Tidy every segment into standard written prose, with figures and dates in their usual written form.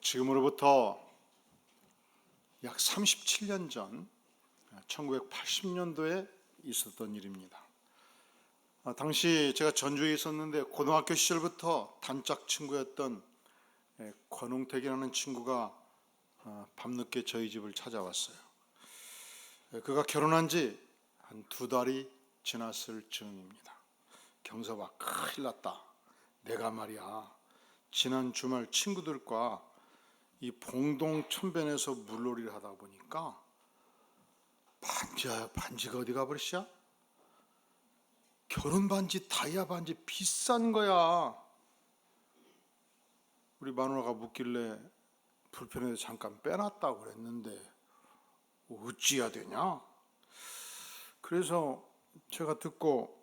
지금으로부터 약 37년 전 1980년도에 있었던 일입니다. 당시 제가 전주에 있었는데 고등학교 시절부터 단짝 친구였던 권웅택이라는 친구가 밤늦게 저희 집을 찾아왔어요. 그가 결혼한 지 한 2달이 지났을 즈음입니다. 경서봐, 큰일 났다. 내가 말이야 지난 주말 친구들과 이 봉동 천변에서 물놀이를 하다 보니까 반지가 어디 가버렸어? 결혼 반지, 다이아 반지 비싼 거야. 우리 마누라가 묻길래 불편해서 잠깐 빼놨다고 그랬는데 어찌해야 되냐? 그래서 제가 듣고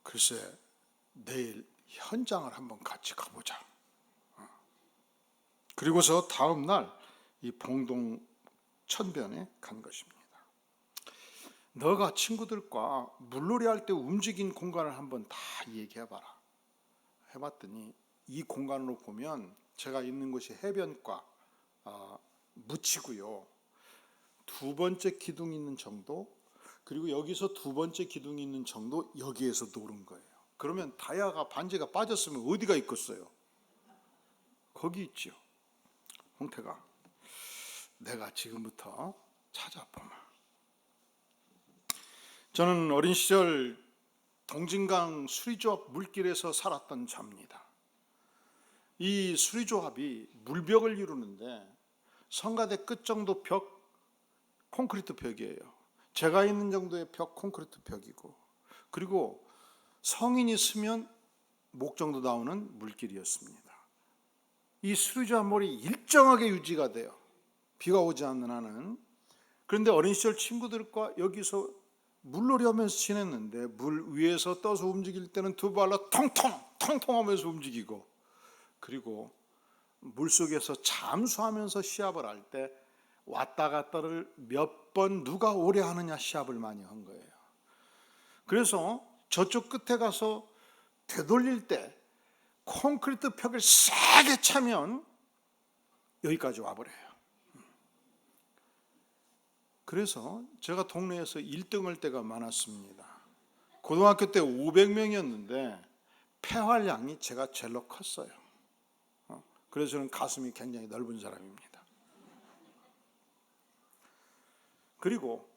글쎄 내일 현장을 한번 같이 가보자. 그리고서 다음 날 이 봉동 천변에 간 것입니다. 너가 친구들과 물놀이 할 때 움직인 공간을 한번 다 얘기해봐라. 해봤더니 이 공간으로 보면 제가 있는 곳이 해변가 묻히고요. 2번째 기둥이 있는 정도, 그리고 여기서 2번째 기둥이 있는 정도, 여기에서 노는 거예요. 그러면 다이아가 반지가 빠졌으면 어디가 있겠어요? 거기 있죠. 홍태가 내가 지금부터 찾아보마. 저는 어린 시절 동진강 수리조합 물길에서 살았던 자입니다. 이 수리조합이 물벽을 이루는데 성가대 끝 정도 벽 콘크리트 벽이에요. 제가 있는 정도의 벽 콘크리트 벽이고, 그리고 성인이 쓰면 목 정도 나오는 물길이었습니다. 이 수리조합물이 일정하게 유지가 돼요. 비가 오지 않는 한은. 그런데 어린 시절 친구들과 여기서 물놀이 하면서 지냈는데 물 위에서 떠서 움직일 때는 두 발로 통통 하면서 움직이고, 그리고 물속에서 잠수하면서 시합을 할 때 왔다 갔다를 몇 번 누가 오래 하느냐 시합을 많이 한 거예요. 그래서 저쪽 끝에 가서 되돌릴 때 콘크리트 벽을 세게 차면 여기까지 와버려요. 그래서 제가 동네에서 1등 할 때가 많았습니다. 고등학교 때 500명이었는데 폐활량이 제가 제일로 컸어요. 그래서 저는 가슴이 굉장히 넓은 사람입니다. 그리고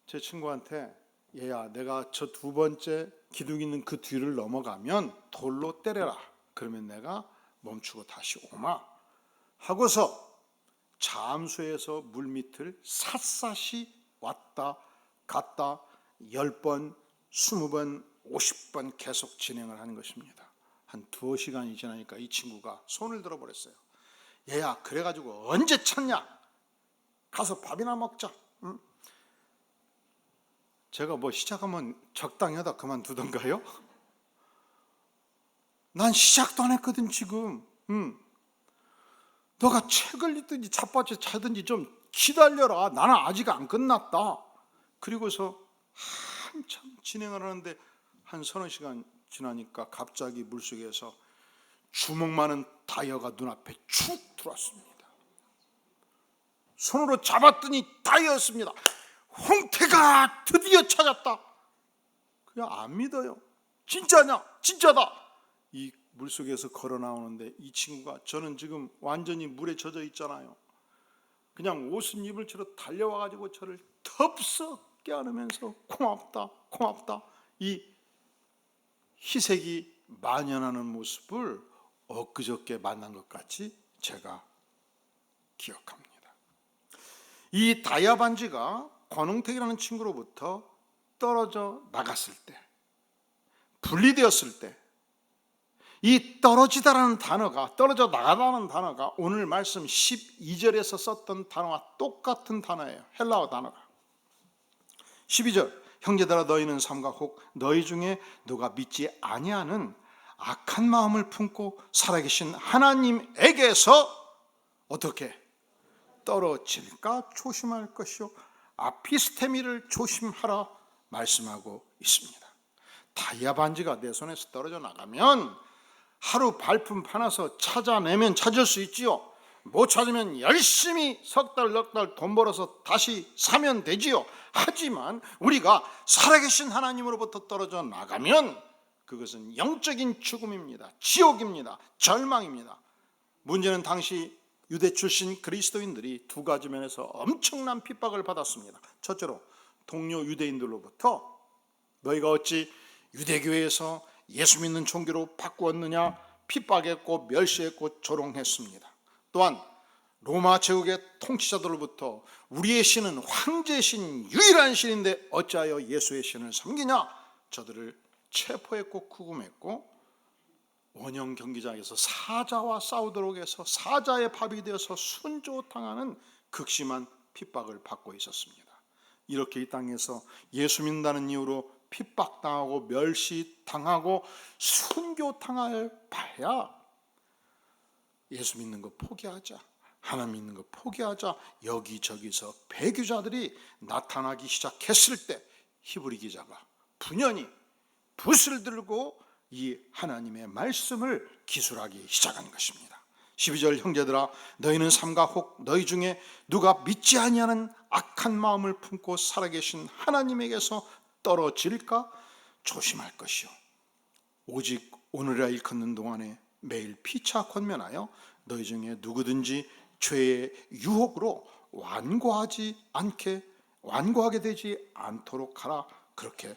제 친구한테 얘야, 내가 저 2번째 기둥 있는 그 뒤를 넘어가면 돌로 때려라. 그러면 내가 멈추고 다시 오마 하고서 잠수해서 물밑을 샅샅이 왔다 갔다 10번, 20번, 50번 계속 진행을 하는 것입니다. 한 2시간이 지나니까 이 친구가 손을 들어버렸어요. 얘야, 그래가지고 언제 찾냐? 가서 밥이나 먹자. 응? 제가 뭐 시작하면 적당히 하다 그만두던가요? 난 시작도 안 했거든 지금. 너가 책을 읽든지 찻밭에 차든지 좀 기다려라. 나는 아직 안 끝났다. 그리고서 한참 진행을 하는데 한 30시간 지나니까 갑자기 물속에서 주먹 많은 다이아가 눈앞에 축 들어왔습니다. 손으로 잡았더니 다이아였습니다. 홍태가 드디어 찾았다. 그냥 안 믿어요. 진짜냐? 진짜다. 이 물속에서 걸어 나오는데 이 친구가, 저는 지금 완전히 물에 젖어 있잖아요. 그냥 옷은 입을 채로 달려와가지고 저를 덥석 껴안으면서 고맙다. 이 희색이 만연하는 모습을 엊그저께 만난 것 같이 제가 기억합니다. 이 다이아 반지가 권웅택이라는 친구로부터 떨어져 나갔을 때, 분리되었을 때, 이 떨어지다라는 단어가, 떨어져 나가다는 단어가 오늘 말씀 12절에서 썼던 단어와 똑같은 단어예요. 헬라어 단어가. 12절, 형제들아 너희는 삼가 혹 너희 중에 누가 믿지 아니하는 악한 마음을 품고 살아계신 하나님에게서 어떻게 떨어질까 조심할 것이요 아피스테미를 조심하라 말씀하고 있습니다. 다이아 반지가 내 손에서 떨어져 나가면 하루 발품 팔아서 찾아내면 찾을 수 있지요. 못 찾으면 열심히 석 달, 넉 달 돈 벌어서 다시 사면 되지요. 하지만 우리가 살아계신 하나님으로부터 떨어져 나가면 그것은 영적인 죽음입니다. 지옥입니다. 절망입니다. 문제는 당시 유대 출신 그리스도인들이 두 가지 면에서 엄청난 핍박을 받았습니다. 첫째로 동료 유대인들로부터 너희가 어찌 유대교회에서 예수 믿는 종교로 바꾸었느냐 핍박했고 멸시했고 조롱했습니다. 또한 로마 제국의 통치자들로부터 우리의 신은 황제의 신, 유일한 신인데 어찌하여 예수의 신을 섬기냐, 저들을 체포했고 구금했고 원형 경기장에서 사자와 싸우도록 해서 사자의 밥이 되어서 순교당하는 극심한 핍박을 받고 있었습니다. 이렇게 이 땅에서 예수 믿는다는 이유로 핍박당하고 멸시당하고 순교당할 바야 예수 믿는 거 포기하자, 하나님 믿는 거 포기하자. 여기저기서 배교자들이 나타나기 시작했을 때 히브리 기자가 분연히 붓을 들고 이 하나님의 말씀을 기술하기 시작한 것입니다. 12절 형제들아, 너희는 삼가 혹 너희 중에 누가 믿지 아니하는 악한 마음을 품고 살아계신 하나님에게서 떨어질까 조심할 것이요, 오직 오늘이라 일컫는 동안에 매일 피차 권면하여 너희 중에 누구든지 죄의 유혹으로 완고하게 되지 않도록 하라. 그렇게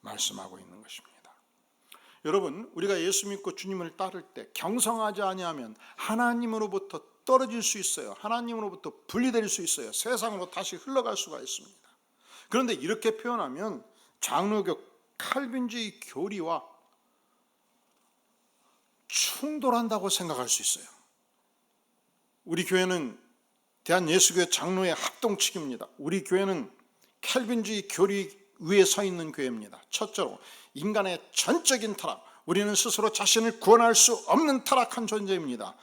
말씀하고 있는 것입니다. 여러분, 우리가 예수 믿고 주님을 따를 때 경성하지 아니하면 하나님으로부터 떨어질 수 있어요. 하나님으로부터 분리될 수 있어요. 세상으로 다시 흘러갈 수가 있습니다. 그런데 이렇게 표현하면 장로교 칼빈주의 교리와 충돌한다고 생각할 수 있어요. 우리 교회는 대한예수교회 장로의 합동측입니다. 우리 교회는 칼빈주의 교리 위에 서 있는 교회입니다. 첫째로 인간의 전적인 타락, 우리는 스스로 자신을 구원할 수 없는 타락한 존재입니다.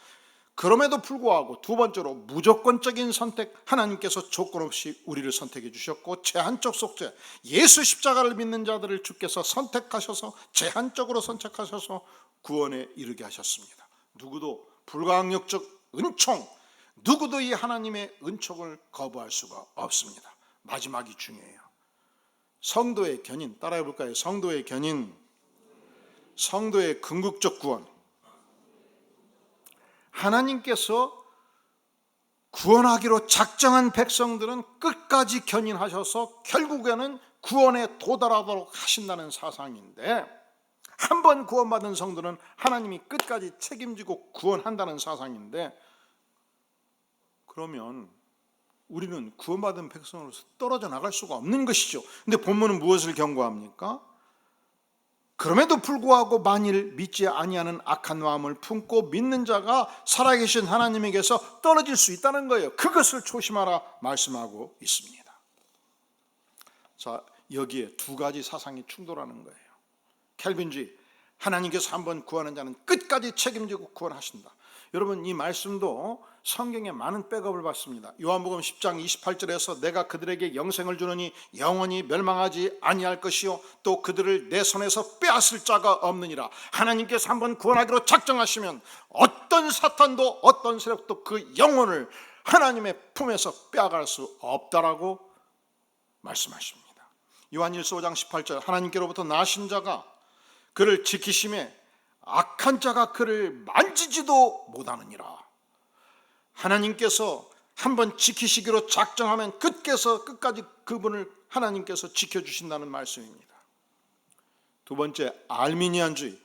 그럼에도 불구하고 두 번째로 무조건적인 선택, 하나님께서 조건 없이 우리를 선택해 주셨고 제한적 속죄, 예수 십자가를 믿는 자들을 주께서 선택하셔서 제한적으로 선택하셔서 구원에 이르게 하셨습니다. 누구도 불가항력적 은총, 누구도 이 하나님의 은총을 거부할 수가 없습니다. 마지막이 중요해요. 성도의 견인, 따라해 볼까요? 성도의 견인, 성도의 궁극적 구원. 하나님께서 구원하기로 작정한 백성들은 끝까지 견인하셔서 결국에는 구원에 도달하도록 하신다는 사상인데, 한 번 구원받은 성도는 하나님이 끝까지 책임지고 구원한다는 사상인데, 그러면 우리는 구원받은 백성으로서 떨어져 나갈 수가 없는 것이죠. 근데 본문은 무엇을 경고합니까? 그럼에도 불구하고 만일 믿지 아니하는 악한 마음을 품고 믿는 자가 살아계신 하나님에게서 떨어질 수 있다는 거예요. 그것을 조심하라 말씀하고 있습니다. 자, 여기에 두 가지 사상이 충돌하는 거예요. 켈빈주의, 하나님께서 한번 구하는 자는 끝까지 책임지고 구원하신다. 여러분, 이 말씀도 성경에 많은 백업을 받습니다. 요한복음 10장 28절에서 내가 그들에게 영생을 주느니 영원히 멸망하지 아니할 것이요 또 그들을 내 손에서 빼앗을 자가 없느니라. 하나님께서 한번 구원하기로 작정하시면 어떤 사탄도 어떤 세력도 그 영혼을 하나님의 품에서 빼앗을 수 없다라고 말씀하십니다. 요한일서 5장 18절, 하나님께로부터 나신 자가 그를 지키심에 악한 자가 그를 만지지도 못하느니라. 하나님께서 한번 지키시기로 작정하면 끝까지 그분을 하나님께서 지켜주신다는 말씀입니다. 두 번째, 알미니안주의.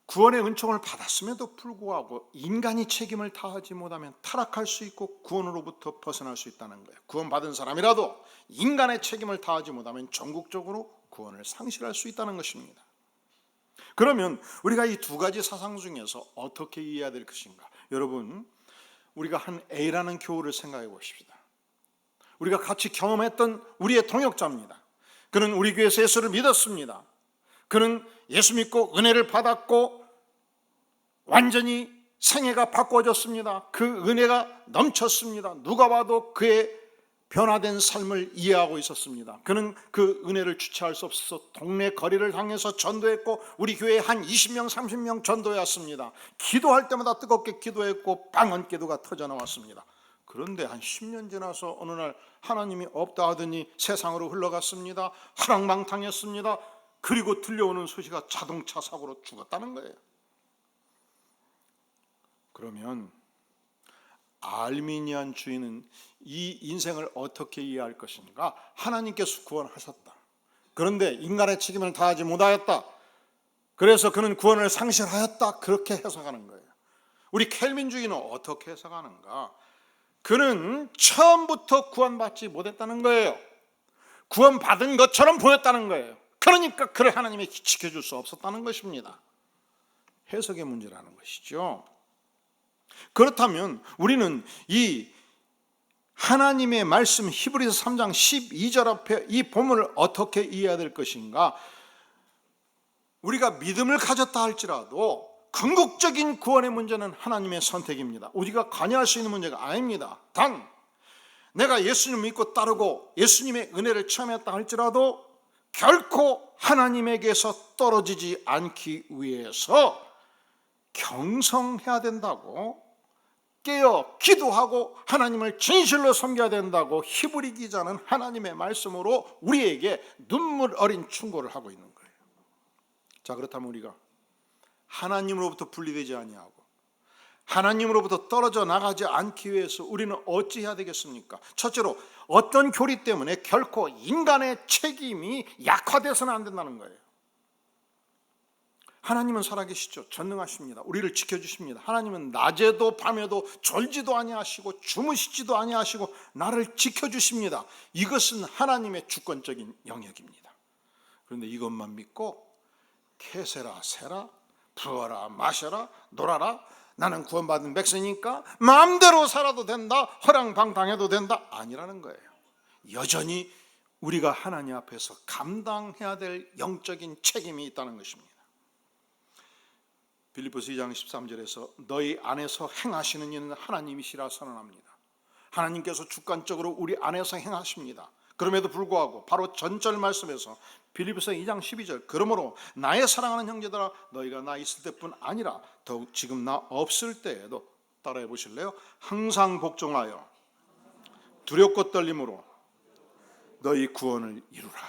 구원의 은총을 받았음에도 불구하고 인간이 책임을 다하지 못하면 타락할 수 있고 구원으로부터 벗어날 수 있다는 거예요. 구원받은 사람이라도 인간의 책임을 다하지 못하면 전국적으로 구원을 상실할 수 있다는 것입니다. 그러면 우리가 이 두 가지 사상 중에서 어떻게 이해해야 될 것인가? 여러분, 우리가 한 A라는 교우를 생각해 보십시다. 우리가 같이 경험했던 우리의 동역자입니다. 그는 우리 교회에서 예수를 믿었습니다. 그는 예수 믿고 은혜를 받았고 완전히 생애가 바꿔졌습니다. 그 은혜가 넘쳤습니다. 누가 봐도 그의 변화된 삶을 이해하고 있었습니다. 그는 그 은혜를 주체할 수 없어서 동네 거리를 향해서 전도했고 우리 교회에 한 20명 30명 전도했습니다. 기도할 때마다 뜨겁게 기도했고 방언 기도가 터져나왔습니다. 그런데 한 10년 지나서 어느 날 하나님이 없다 하더니 세상으로 흘러갔습니다. 화랑방탕했습니다. 그리고 들려오는 소식이 자동차 사고로 죽었다는 거예요. 그러면 알미니안 주인은 이 인생을 어떻게 이해할 것인가? 하나님께서 구원하셨다. 그런데 인간의 책임을 다하지 못하였다. 그래서 그는 구원을 상실하였다. 그렇게 해석하는 거예요. 우리 켈빈주의는 어떻게 해석하는가? 그는 처음부터 구원받지 못했다는 거예요. 구원받은 것처럼 보였다는 거예요. 그러니까 그를 하나님이 지켜줄 수 없었다는 것입니다. 해석의 문제라는 것이죠. 그렇다면 우리는 이 하나님의 말씀 히브리서 3장 12절 앞에 이 본문을 어떻게 이해해야 될 것인가? 우리가 믿음을 가졌다 할지라도 궁극적인 구원의 문제는 하나님의 선택입니다. 우리가 관여할 수 있는 문제가 아닙니다. 단 내가 예수님을 믿고 따르고 예수님의 은혜를 체험했다 할지라도 결코 하나님에게서 떨어지지 않기 위해서 경성해야 된다고, 깨어 기도하고 하나님을 진실로 섬겨야 된다고 히브리 기자는 하나님의 말씀으로 우리에게 눈물 어린 충고를 하고 있는 거예요. 자, 그렇다면 우리가 하나님으로부터 분리되지 아니하고 하나님으로부터 떨어져 나가지 않기 위해서 우리는 어찌해야 되겠습니까? 첫째로 어떤 교리 때문에 결코 인간의 책임이 약화돼서는 안 된다는 거예요. 하나님은 살아계시죠. 전능하십니다. 우리를 지켜주십니다. 하나님은 낮에도 밤에도 졸지도 아니하시고 주무시지도 아니하시고 나를 지켜주십니다. 이것은 하나님의 주권적인 영역입니다. 그런데 이것만 믿고 캐세라 세라 부어라 마셔라 놀아라, 나는 구원받은 백성이니까 마음대로 살아도 된다, 허랑방탕해도 된다, 아니라는 거예요. 여전히 우리가 하나님 앞에서 감당해야 될 영적인 책임이 있다는 것입니다. 빌립보서 2장 13절에서 너희 안에서 행하시는 이는 하나님이시라 선언합니다. 하나님께서 주관적으로 우리 안에서 행하십니다. 그럼에도 불구하고 바로 전절 말씀에서 빌립보서 2장 12절 그러므로 나의 사랑하는 형제들아 너희가 나 있을 때뿐 아니라 더욱 지금 나 없을 때에도, 따라해 보실래요? 항상 복종하여 두렵고 떨림으로 너희 구원을 이루라.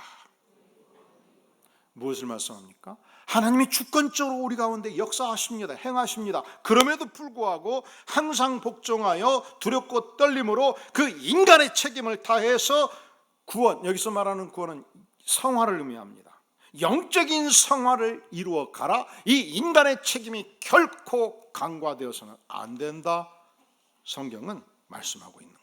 무엇을 말씀합니까? 하나님이 주권적으로 우리 가운데 역사하십니다. 행하십니다. 그럼에도 불구하고 항상 복종하여 두렵고 떨림으로 그 인간의 책임을 다해서 구원, 여기서 말하는 구원은 성화를 의미합니다. 영적인 성화를 이루어 가라. 이 인간의 책임이 결코 간과되어서는 안 된다. 성경은 말씀하고 있는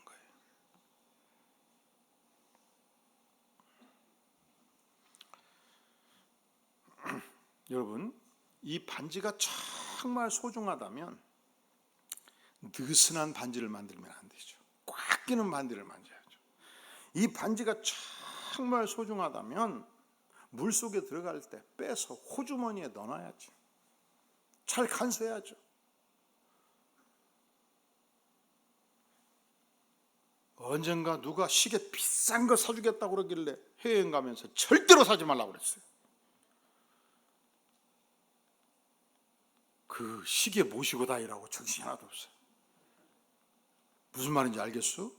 거예요. 여러분, 이 반지가 정말 소중하다면 느슨한 반지를 만들면 안 되죠. 꽉 끼는 반지를 만져야죠. 이 반지가 정말 소중하다면 물속에 들어갈 때 빼서 호주머니에 넣어놔야지. 잘 간수해야죠. 언젠가 누가 시계 비싼 거 사주겠다고 그러길래 해외여행 가면서 절대로 사지 말라고 그랬어요. 그 시계 모시고 다니라고 정신이 하나도 없어요. 무슨 말인지 알겠어?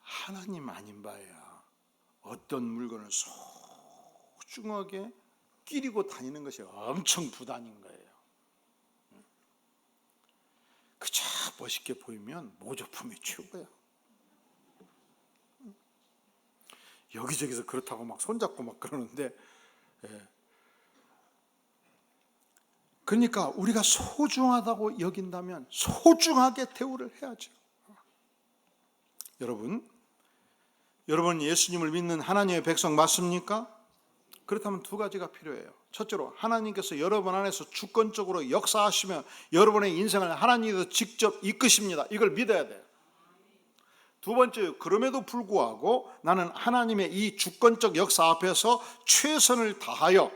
하나님 아닌 바에야 어떤 물건을 소중하게 끼리고 다니는 것이 엄청 부담인 거예요. 그저 멋있게 보이면 모조품이 최고야. 여기저기서 그렇다고 막 손잡고 막 그러는데, 그러니까 우리가 소중하다고 여긴다면 소중하게 대우를 해야죠. 여러분 예수님을 믿는 하나님의 백성 맞습니까? 그렇다면 두 가지가 필요해요. 첫째로 하나님께서 여러분 안에서 주권적으로 역사하시며 여러분의 인생을 하나님께서 직접 이끄십니다. 이걸 믿어야 돼요. 두 번째, 그럼에도 불구하고 나는 하나님의 이 주권적 역사 앞에서 최선을 다하여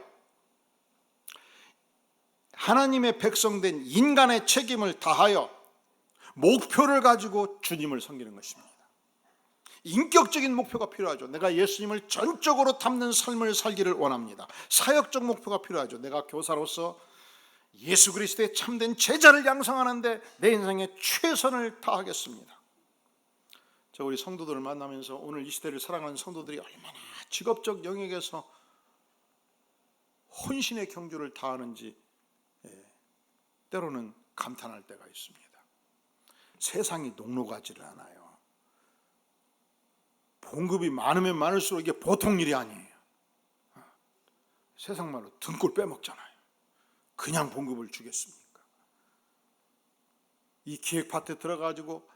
하나님의 백성된 인간의 책임을 다하여 목표를 가지고 주님을 섬기는 것입니다. 인격적인 목표가 필요하죠. 내가 예수님을 전적으로 담는 삶을 살기를 원합니다. 사역적 목표가 필요하죠. 내가 교사로서 예수 그리스도의 참된 제자를 양성하는데 내 인생에 최선을 다하겠습니다. 저 우리 성도들을 만나면서 오늘 이 시대를 살아가는 성도들이 얼마나 직업적 영역에서 혼신의 경주를 다하는지 때로는 감탄할 때가 있습니다. 세상이 녹록하지를 않아요. 봉급이 많으면 많을수록 이게 보통 일이 아니에요. 세상 말로 등골 빼먹잖아요. 그냥 봉급을 주겠습니까? 이 기획파트에 들어가지고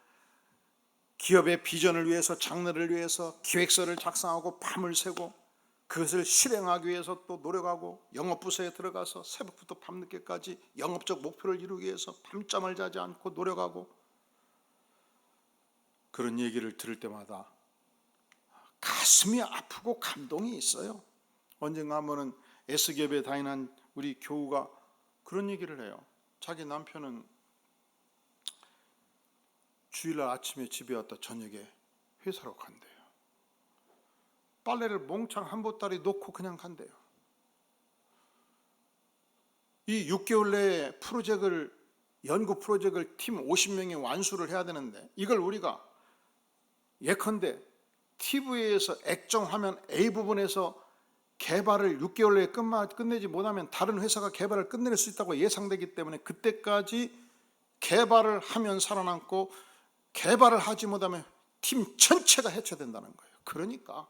기업의 비전을 위해서, 장래를 위해서 기획서를 작성하고 밤을 새고 그것을 실행하기 위해서 또 노력하고 영업부서에 들어가서 새벽부터 밤늦게까지 영업적 목표를 이루기 위해서 밤잠을 자지 않고 노력하고, 그런 얘기를 들을 때마다 가슴이 아프고 감동이 있어요. 언젠가 한번은 S기업에 다니는 우리 교우가 그런 얘기를 해요. 자기 남편은 주일날 아침에 집에 왔다 저녁에 회사로 간대요. 빨래를 몽창 한 보따리 놓고 그냥 간대요. 이 6개월 내에 연구 프로젝트를 팀 50명이 완수를 해야 되는데, 이걸 우리가 예컨대 TV에서 액정 화면 A 부분에서 개발을 6개월 내에 끝내지 못하면 다른 회사가 개발을 끝낼 수 있다고 예상되기 때문에 그때까지 개발을 하면 살아남고, 개발을 하지 못하면 팀 전체가 해체된다는 거예요. 그러니까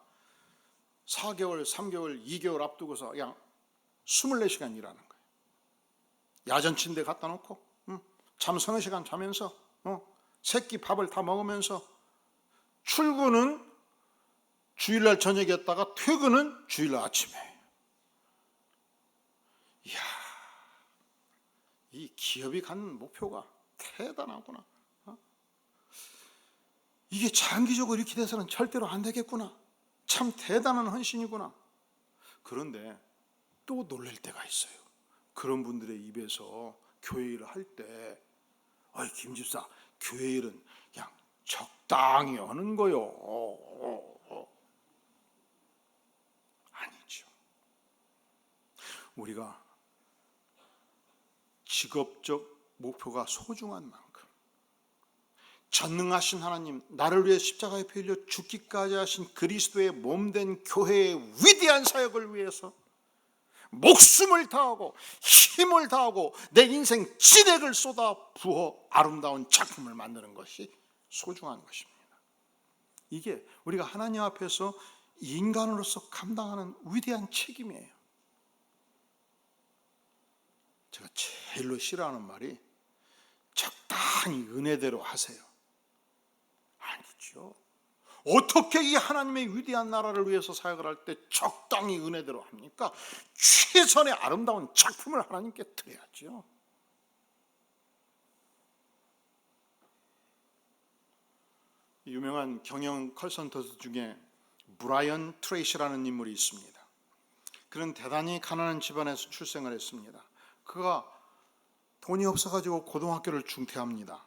4개월, 3개월, 2개월 앞두고서 그냥 24시간 일하는 거예요. 야전 침대 갖다 놓고 잠 서너 시간 자면서 새끼 밥을 다 먹으면서 출근은 주일날 저녁에 했다가 퇴근은 주일날 아침에. 이야, 이 기업이 갖는 목표가 대단하구나. 이게 장기적으로 이렇게 돼서는 절대로 안 되겠구나. 참 대단한 헌신이구나. 그런데 또 놀랄 때가 있어요. 그런 분들의 입에서 교회 일을 할 때, 김 집사, 교회 일은 그냥 적당히 하는 거요. 아니죠. 우리가 직업적 목표가 소중한 만큼 전능하신 하나님, 나를 위해 십자가에 피흘려 죽기까지 하신 그리스도의 몸된 교회의 위대한 사역을 위해서 목숨을 다하고 힘을 다하고 내 인생 진액을 쏟아 부어 아름다운 작품을 만드는 것이 소중한 것입니다. 이게 우리가 하나님 앞에서 인간으로서 감당하는 위대한 책임이에요. 제가 제일로 싫어하는 말이 적당히 은혜대로 하세요. 아니죠. 어떻게 이 하나님의 위대한 나라를 위해서 사역을 할 때 적당히 은혜대로 합니까? 최선의 아름다운 작품을 하나님께 드려야죠. 유명한 경영 컨설턴트 중에 브라이언 트레이시라는 인물이 있습니다. 그는 대단히 가난한 집안에서 출생을 했습니다. 그가 돈이 없어가지고 고등학교를 중퇴합니다.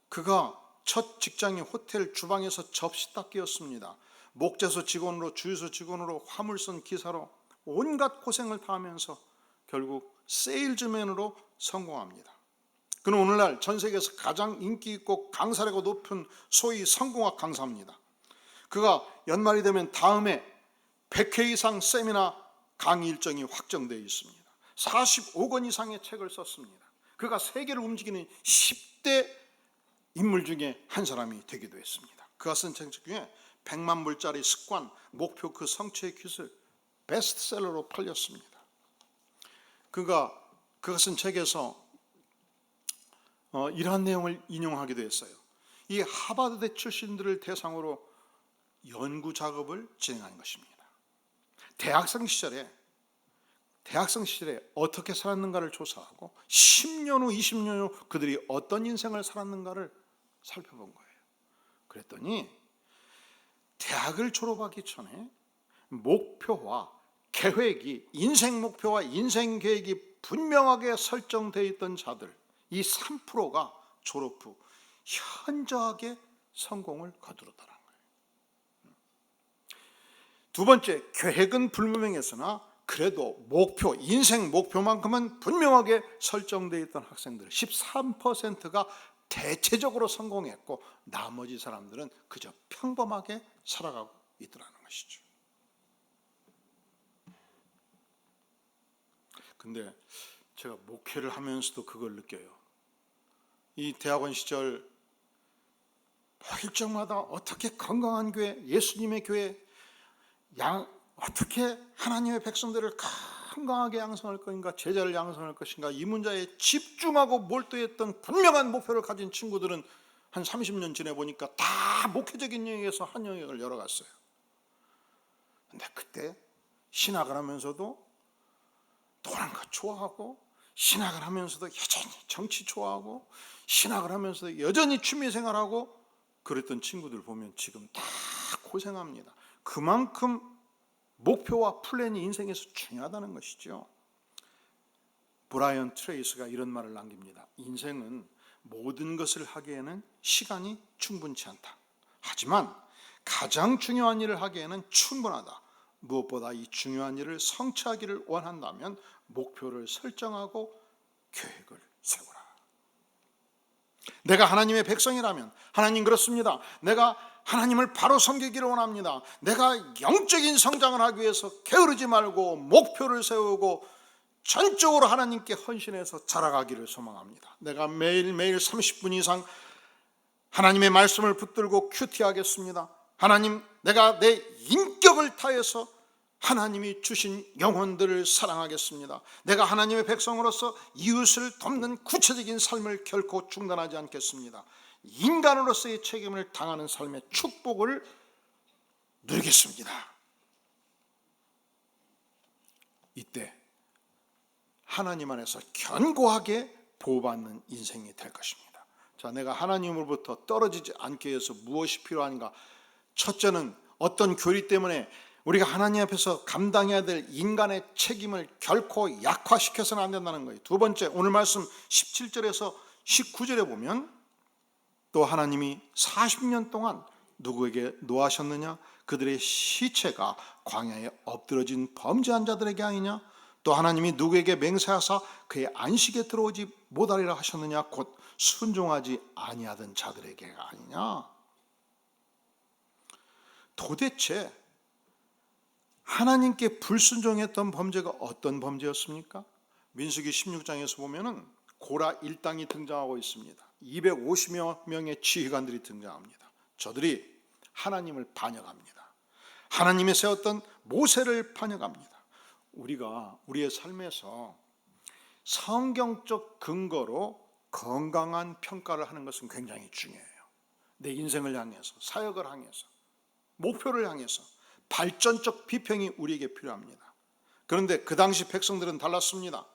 그가 첫 직장이 호텔 주방에서 접시 닦기였습니다. 목재소 직원으로, 주유소 직원으로, 화물선 기사로 온갖 고생을 다 하면서 결국 세일즈맨으로 성공합니다. 그는 오늘날 전 세계에서 가장 인기 있고 강사력이 높은 소위 성공학 강사입니다. 그가 연말이 되면 다음에 100회 이상 세미나 강의 일정이 확정되어 있습니다. 45권 이상의 책을 썼습니다. 그가 세계를 움직이는 10대 인물 중에 한 사람이 되기도 했습니다. 그가 쓴 책 중에 100만 불짜리 습관, 목표 그 성취의 기술, 베스트셀러로 팔렸습니다. 그가 쓴 책에서 이러한 내용을 인용하기도 했어요. 이 하버드대 출신들을 대상으로 연구 작업을 진행한 것입니다. 대학생 시절에 어떻게 살았는가를 조사하고 10년 후, 20년 후 그들이 어떤 인생을 살았는가를 살펴본 거예요. 그랬더니 대학을 졸업하기 전에 목표와 계획이, 인생 목표와 인생 계획이 분명하게 설정되어 있던 자들, 이 3%가 졸업 후 현저하게 성공을 거두르더라는 거예요. 두 번째, 계획은 불분명했으나 그래도 목표, 인생 목표만큼은 분명하게 설정되어 있던 학생들 13%가 대체적으로 성공했고, 나머지 사람들은 그저 평범하게 살아가고 있더라는 것이죠. 근데 제가 목회를 하면서도 그걸 느껴요. 이 대학원 시절 일정마다 어떻게 건강한 교회, 예수님의 교회, 어떻게 하나님의 백성들을 건강하게 양성할 것인가, 제자를 양성할 것인가, 이 문제에 집중하고 몰두했던 분명한 목표를 가진 친구들은 한 30년 지내보니까 다 목회적인 영역에서 한 영역을 열어갔어요. 근데 그때 신학을 하면서도 노는 것 좋아하고, 신학을 하면서도 여전히 정치 좋아하고, 신학을 하면서도 여전히 취미생활하고 그랬던 친구들 보면 지금 다 고생합니다. 그만큼 목표와 플랜이 인생에서 중요하다는 것이죠. 브라이언 트레이스가 이런 말을 남깁니다. 인생은 모든 것을 하기에는 시간이 충분치 않다. 하지만 가장 중요한 일을 하기에는 충분하다. 무엇보다 이 중요한 일을 성취하기를 원한다면 목표를 설정하고 계획을 세우라. 내가 하나님의 백성이라면, 하나님 그렇습니다, 내가 하나님을 바로 섬기기를 원합니다, 내가 영적인 성장을 하기 위해서 게으르지 말고 목표를 세우고 전적으로 하나님께 헌신해서 자라가기를 소망합니다. 내가 매일매일 30분 이상 하나님의 말씀을 붙들고 큐티하겠습니다. 하나님, 내가 내 인격을 다해서 하나님이 주신 영혼들을 사랑하겠습니다. 내가 하나님의 백성으로서 이웃을 돕는 구체적인 삶을 결코 중단하지 않겠습니다. 인간으로서의 책임을 당하는 삶의 축복을 누리겠습니다. 이때 하나님 안에서 견고하게 보호받는 인생이 될 것입니다. 자, 내가 하나님으로부터 떨어지지 않기 위해서 무엇이 필요한가? 첫째는 어떤 교리 때문에 우리가 하나님 앞에서 감당해야 될 인간의 책임을 결코 약화시켜서는 안 된다는 거예요. 두 번째, 오늘 말씀 17절에서 19절에 보면 또 하나님이 40년 동안 누구에게 노하셨느냐? 그들의 시체가 광야에 엎드러진 범죄한 자들에게 아니냐? 또 하나님이 누구에게 맹세하사 그의 안식에 들어오지 못하리라 하셨느냐? 곧 순종하지 아니하던 자들에게가 아니냐? 도대체 하나님께 불순종했던 범죄가 어떤 범죄였습니까? 민수기 16장에서 보면은 고라 일당이 등장하고 있습니다. 250여 명의 지휘관들이 등장합니다. 저들이 하나님을 반역합니다. 하나님이 세웠던 모세를 반역합니다. 우리가 우리의 삶에서 성경적 근거로 건강한 평가를 하는 것은 굉장히 중요해요. 내 인생을 향해서, 사역을 향해서, 목표를 향해서 발전적 비평이 우리에게 필요합니다. 그런데 그 당시 백성들은 달랐습니다.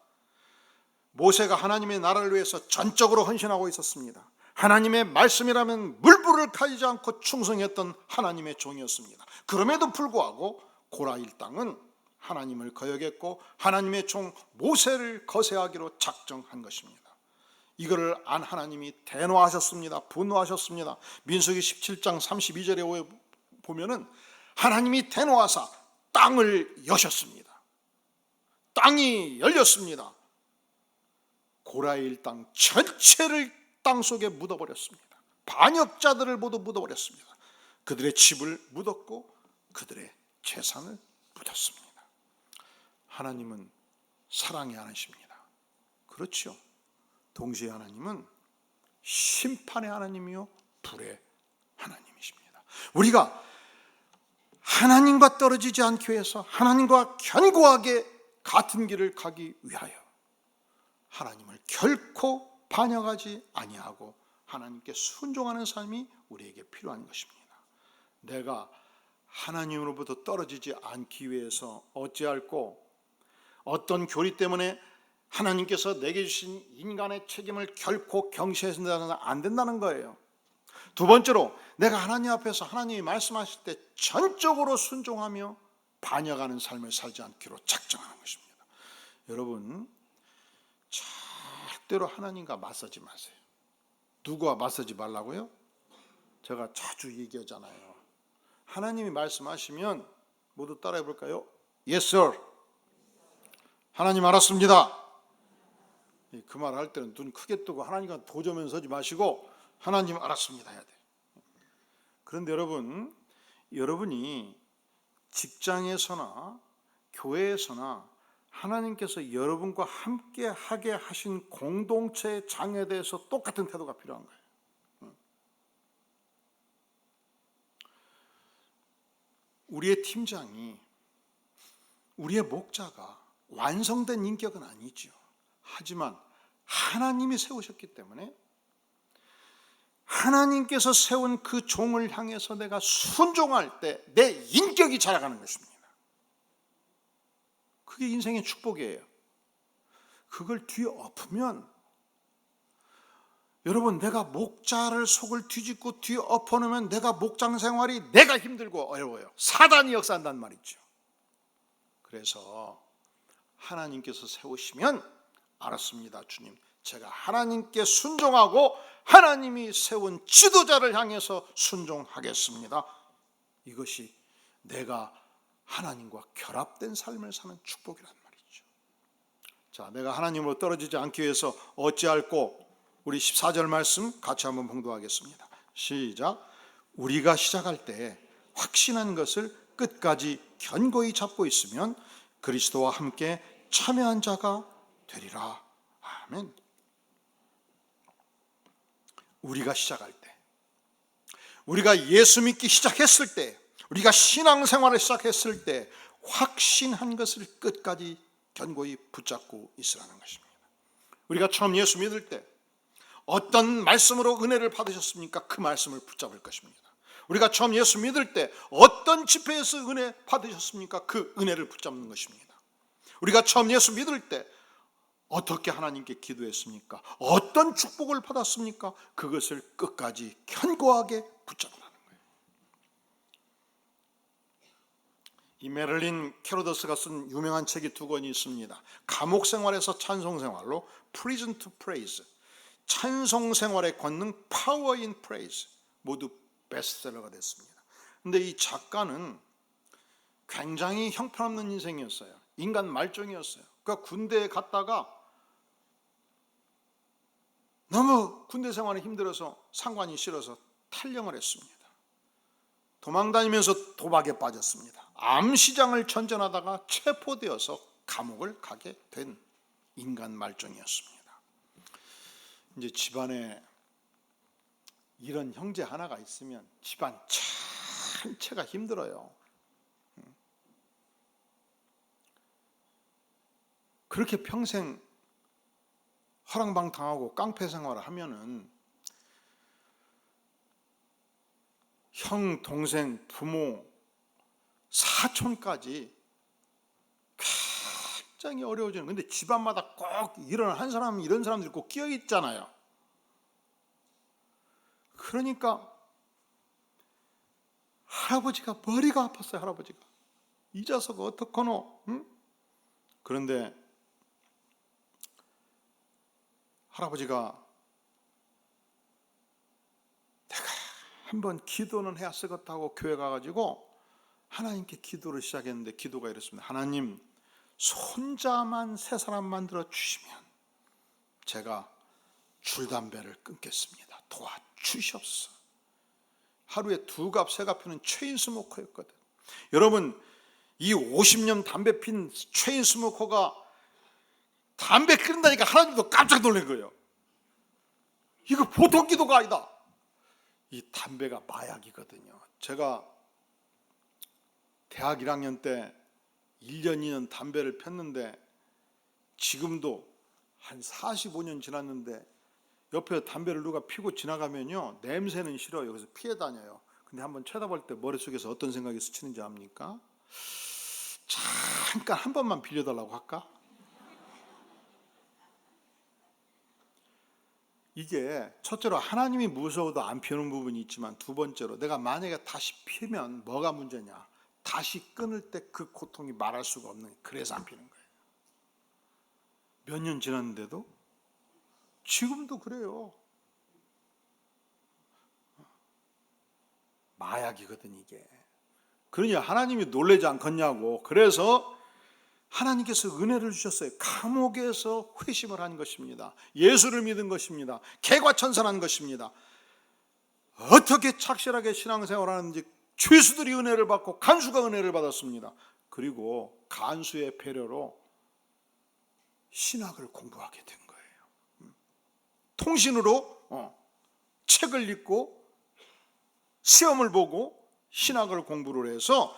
모세가 하나님의 나라를 위해서 전적으로 헌신하고 있었습니다. 하나님의 말씀이라면 물불을 가리지 않고 충성했던 하나님의 종이었습니다. 그럼에도 불구하고 고라 일당은 하나님을 거역했고 하나님의 종 모세를 거세하기로 작정한 것입니다. 이거를 안 하나님이 대노하셨습니다. 분노하셨습니다. 민수기 17장 32절에 보면은 하나님이 대노하사 땅을 여셨습니다. 땅이 열렸습니다. 고라의 일당 전체를 땅 속에 묻어버렸습니다. 반역자들을 모두 묻어버렸습니다. 그들의 집을 묻었고 그들의 재산을 묻었습니다. 하나님은 사랑의 하나님입니다. 그렇죠. 동시에 하나님은 심판의 하나님이요 불의 하나님이십니다. 우리가 하나님과 떨어지지 않기 위해서 하나님과 견고하게 같은 길을 가기 위하여 하나님을 결코 반역하지 아니하고 하나님께 순종하는 삶이 우리에게 필요한 것입니다. 내가 하나님으로부터 떨어지지 않기 위해서 어찌할꼬 어떤 교리 때문에 하나님께서 내게 주신 인간의 책임을 결코 경시해서는 안 된다는 거예요. 두 번째로 내가 하나님 앞에서 하나님이 말씀하실 때 전적으로 순종하며 반역하는 삶을 살지 않기로 작정하는 것입니다. 여러분, 절대로 하나님과 맞서지 마세요. 누구와 맞서지 말라고요? 제가 자주 얘기하잖아요. 하나님이 말씀하시면 모두 따라해 볼까요? Yes, sir. 하나님 알았습니다. 그 말 할 때는 눈 크게 뜨고 하나님과 도저면 서지 마시고 하나님 알았습니다 해야 돼. 그런데 여러분이 직장에서나 교회에서나 하나님께서 여러분과 함께 하게 하신 공동체의 장에 대해서 똑같은 태도가 필요한 거예요. 우리의 팀장이, 우리의 목자가 완성된 인격은 아니죠. 하지만 하나님이 세우셨기 때문에 하나님께서 세운 그 종을 향해서 내가 순종할 때 내 인격이 자라가는 것입니다. 그게 인생의 축복이에요. 그걸 뒤엎으면 여러분, 내가 목자를 속을 뒤집고 뒤엎어놓으면 내가 목장 생활이 내가 힘들고 어려워요. 사단이 역사한단 말이죠. 그래서 하나님께서 세우시면 알았습니다, 주님. 제가 하나님께 순종하고 하나님이 세운 지도자를 향해서 순종하겠습니다. 이것이 내가 하나님과 결합된 삶을 사는 축복이란 말이죠. 자, 내가 하나님으로 떨어지지 않기 위해서 어찌할꼬? 우리 14절 말씀 같이 한번 봉독하겠습니다. 시작. 우리가 시작할 때 확신한 것을 끝까지 견고히 잡고 있으면 그리스도와 함께 참여한 자가 되리라. 아멘. 우리가 시작할 때, 우리가 예수 믿기 시작했을 때, 우리가 신앙생활을 시작했을 때 확신한 것을 끝까지 견고히 붙잡고 있으라는 것입니다. 우리가 처음 예수 믿을 때 어떤 말씀으로 은혜를 받으셨습니까? 그 말씀을 붙잡을 것입니다. 우리가 처음 예수 믿을 때 어떤 집회에서 은혜 받으셨습니까? 그 은혜를 붙잡는 것입니다. 우리가 처음 예수 믿을 때 어떻게 하나님께 기도했습니까? 어떤 축복을 받았습니까? 그것을 끝까지 견고하게 붙잡으라는 거예요. 이 메릴린 캐로더스가 쓴 유명한 책이 두 권이 있습니다. 감옥 생활에서 찬송 생활로 Prison to Praise, 찬송 생활의 권능 Power in Praise, 모두 베스트셀러가 됐습니다. 그런데 이 작가는 굉장히 형편없는 인생이었어요. 인간 말종이었어요. 그러니까 군대에 갔다가 너무 군대 생활이 힘들어서 상관이 싫어서 탈영을 했습니다. 도망다니면서 도박에 빠졌습니다. 암시장을 전전하다가 체포되어서 감옥을 가게 된 인간 말종이었습니다. 이제 집안에 이런 형제 하나가 있으면 집안 전체가 힘들어요. 그렇게 평생 허랑방탕하고 깡패 생활을 하면은 형, 동생, 부모, 사촌까지 굉장히 어려워지는. 근데 집안마다 꼭 이런 사람, 이런 사람들이 꼭 끼어 있잖아요. 그러니까 할아버지가 머리가 아팠어요. 할아버지가 이 자석 어떡하노? 응? 그런데 할아버지가 내가 한번 기도는 해야 쓰겠다고 교회 가가지고 하나님께 기도를 시작했는데 기도가 이랬습니다. 하나님, 손자만 3사람 만들어 주시면 제가 줄담배를 끊겠습니다. 도와주시옵소서. 하루에 2갑, 3갑 피는 체인 스모커였거든. 여러분, 이 50년 담배 핀 체인 스모커가 담배 끊는다니까 하나님도 깜짝 놀란 거예요. 이거 보통 기도가 아니다. 이 담배가 마약이거든요. 제가 대학 1학년 때 1년, 2년 담배를 폈는데 지금도 한 45년 지났는데 옆에 담배를 누가 피고 지나가면요, 냄새는 싫어요. 그래서 피해 다녀요. 근데 한번 쳐다볼 때 머릿속에서 어떤 생각이 스치는지 압니까? 잠깐 한 번만 빌려달라고 할까? 이게 첫째로 하나님이 무서워도 안 피우는 부분이 있지만, 두 번째로 내가 만약에 다시 피면 뭐가 문제냐? 다시 끊을 때 그 고통이 말할 수가 없는, 그래서 안 피는 거예요. 몇 년 지났는데도 지금도 그래요. 마약이거든 이게. 그러니 하나님이 놀라지 않겠냐고. 그래서 하나님께서 은혜를 주셨어요. 감옥에서 회심을 한 것입니다. 예수를 믿은 것입니다. 개과천선한 것입니다. 어떻게 착실하게 신앙생활하는지 죄수들이 은혜를 받고 간수가 은혜를 받았습니다. 그리고 간수의 배려로 신학을 공부하게 된 거예요. 통신으로 책을 읽고 시험을 보고 신학을 공부를 해서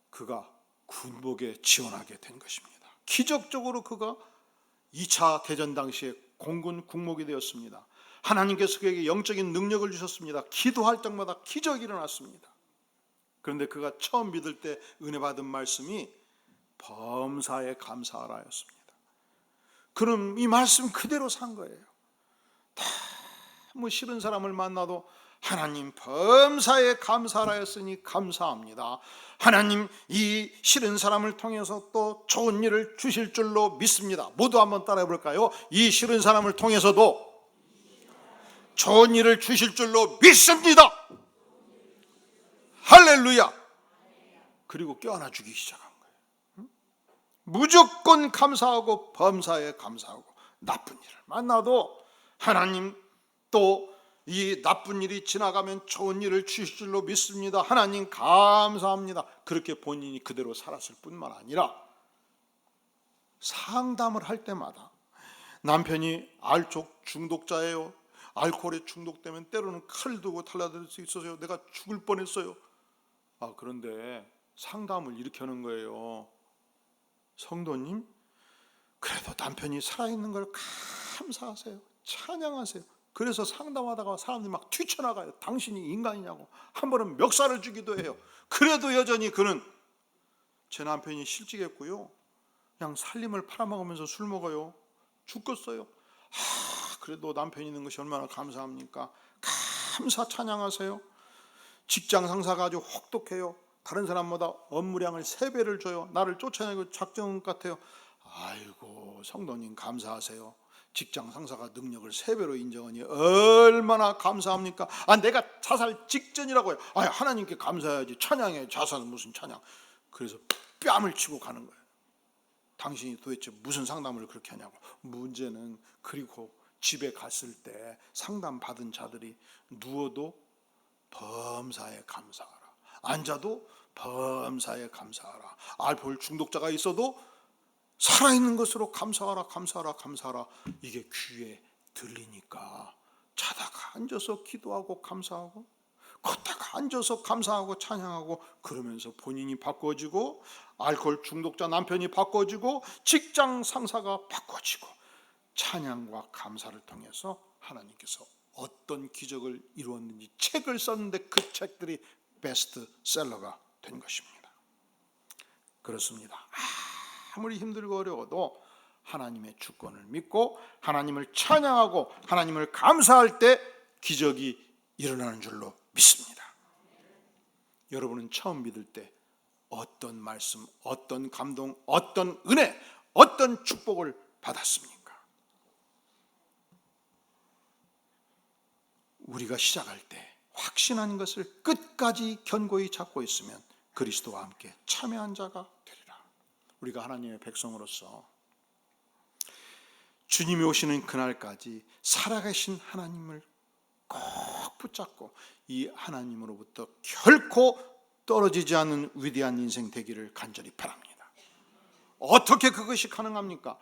그가 군복에 지원하게 된 것입니다. 기적적으로 그가 2차 대전 당시에 공군 국목이 되었습니다. 하나님께서 그에게 영적인 능력을 주셨습니다. 기도할 때마다 기적이 일어났습니다. 그런데 그가 처음 믿을 때 은혜 받은 말씀이 범사에 감사하라였습니다. 그럼 이 말씀 그대로 산 거예요. 다 뭐 싫은 사람을 만나도 하나님 범사에 감사하였으니 감사합니다. 하나님 이 싫은 사람을 통해서 또 좋은 일을 주실 줄로 믿습니다. 모두 한번 따라해 볼까요? 이 싫은 사람을 통해서도 좋은 일을 주실 줄로 믿습니다. 할렐루야. 그리고 껴안아 주기 시작한 거예요. 무조건 감사하고 범사에 감사하고 나쁜 일을 만나도 하나님 또 이 나쁜 일이 지나가면 좋은 일을 주실 줄로 믿습니다. 하나님 감사합니다. 그렇게 본인이 그대로 살았을 뿐만 아니라 상담을 할 때마다 남편이 알쪽 중독자예요. 알코올에 중독되면 때로는 칼 들고 달라들 수 있어서요. 내가 죽을 뻔했어요. 그런데 상담을 이렇게 하는 거예요. 성도님, 그래도 남편이 살아있는 걸 감사하세요. 찬양하세요. 그래서 상담하다가 사람들이 막 뛰쳐나가요. 당신이 인간이냐고. 한 번은 멱살을 주기도 해요. 그래도 여전히 그는 제 남편이 실직했고요, 그냥 살림을 팔아먹으면서 술 먹어요. 죽겠어요. 그래도 남편이 있는 것이 얼마나 감사합니까? 감사 찬양하세요. 직장 상사가 아주 혹독해요. 다른 사람보다 업무량을 3배를 줘요. 나를 쫓아내고 작정 같아요. 아이고 성도님 감사하세요. 직장 상사가 능력을 3배로 인정하니 얼마나 감사합니까? 내가 자살 직전이라고요. 하나님께 감사해야지. 찬양해. 자살은 무슨 찬양. 그래서 뺨을 치고 가는 거예요. 당신이 도대체 무슨 상담을 그렇게 하냐고. 문제는 그리고 집에 갔을 때 상담 받은 자들이 누워도 범사에 감사하라, 앉아도 범사에 감사하라, 알코올 중독자가 있어도 살아있는 것으로 감사하라, 감사하라, 감사하라. 이게 귀에 들리니까 자다가 앉아서 기도하고 감사하고, 걷다가 앉아서 감사하고 찬양하고, 그러면서 본인이 바꿔지고, 알코올 중독자 남편이 바꿔지고, 직장 상사가 바꿔지고, 찬양과 감사를 통해서 하나님께서 어떤 기적을 이루었는지 책을 썼는데 그 책들이 베스트셀러가 된 것입니다. 그렇습니다. 아무리 힘들고 어려워도 하나님의 주권을 믿고 하나님을 찬양하고 하나님을 감사할 때 기적이 일어나는 줄로 믿습니다. 여러분은 처음 믿을 때 어떤 말씀, 어떤 감동, 어떤 은혜, 어떤 축복을 받았습니까? 우리가 시작할 때 확신한 것을 끝까지 견고히 잡고 있으면 그리스도와 함께 참여한 자가 되리라. 우리가 하나님의 백성으로서 주님이 오시는 그날까지 살아계신 하나님을 꼭 붙잡고 이 하나님으로부터 결코 떨어지지 않는 위대한 인생 되기를 간절히 바랍니다. 어떻게 그것이 가능합니까?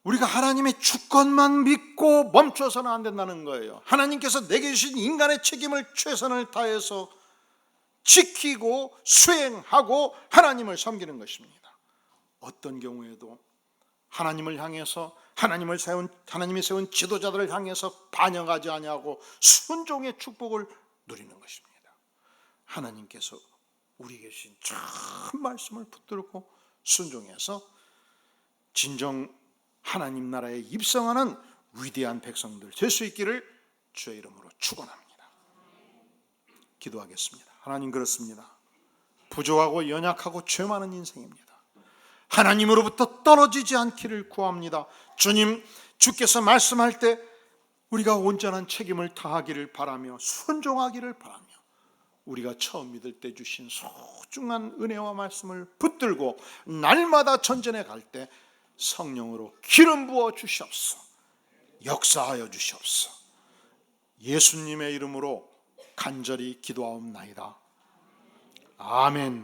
우리가 하나님의 주권만 믿고 멈춰서는 안 된다는 거예요. 하나님께서 내게 주신 인간의 책임을 최선을 다해서 지키고 수행하고 하나님을 섬기는 것입니다. 어떤 경우에도 하나님을 향해서 하나님이 세운 지도자들을 향해서 반역하지 아니하고 순종의 축복을 누리는 것입니다. 하나님께서 우리에게 주신 참 말씀을 붙들고 순종해서 진정 하나님 나라에 입성하는 위대한 백성들 될 수 있기를 주의 이름으로 축원합니다. 기도하겠습니다. 하나님, 그렇습니다. 부족하고 연약하고 죄 많은 인생입니다. 하나님으로부터 떨어지지 않기를 구합니다. 주님, 주께서 말씀할 때 우리가 온전한 책임을 다하기를 바라며 순종하기를 바라며 우리가 처음 믿을 때 주신 소중한 은혜와 말씀을 붙들고 날마다 전전에 갈 때 성령으로 기름 부어 주시옵소서. 역사하여 주시옵소서. 예수님의 이름으로 간절히 기도하옵나이다. 아멘.